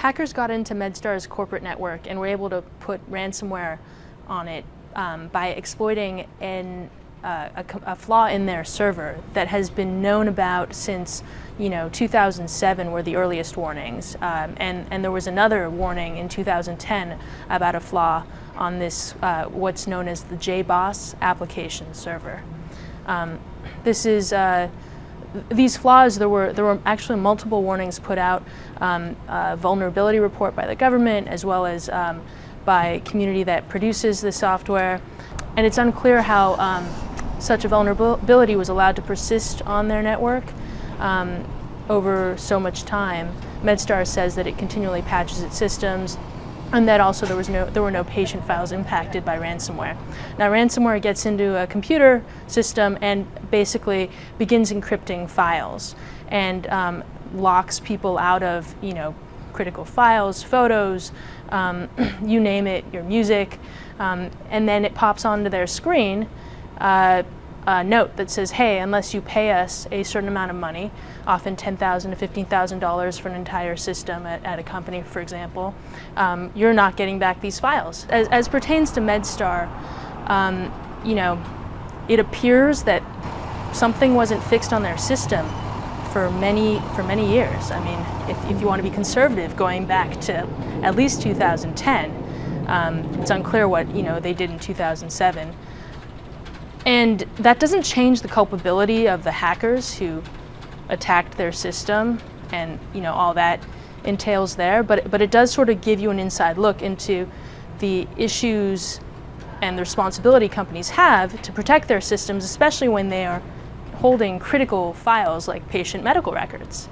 Hackers got into MedStar's corporate network and were able to put ransomware on it by exploiting a flaw in their server that has been known about since 2007 were the earliest warnings, and there was another warning in 2010 about a flaw on this what's known as the JBoss application server. These flaws, there were actually multiple warnings put out, a vulnerability report by the government as well as by a community that produces the software, and it's unclear how such a vulnerability was allowed to persist on their network over so much time. MedStar says that it continually patches its systems, and that also there were no patient files impacted by ransomware. Now, ransomware gets into a computer system and basically begins encrypting files and locks people out of critical files, photos, you name it, your music, and then it pops onto their screen a note that says, hey, unless you pay us a certain amount of money, often $10,000 to $15,000 for an entire system at a company, for example, you're not getting back these files. As pertains to MedStar, it appears that something wasn't fixed on their system for many years. I mean, if you want to be conservative, going back to at least 2010, it's unclear what they did in 2007. And that doesn't change the culpability of the hackers who attacked their system and all that entails there, but it does sort of give you an inside look into the issues and the responsibility companies have to protect their systems, especially when they are holding critical files like patient medical records.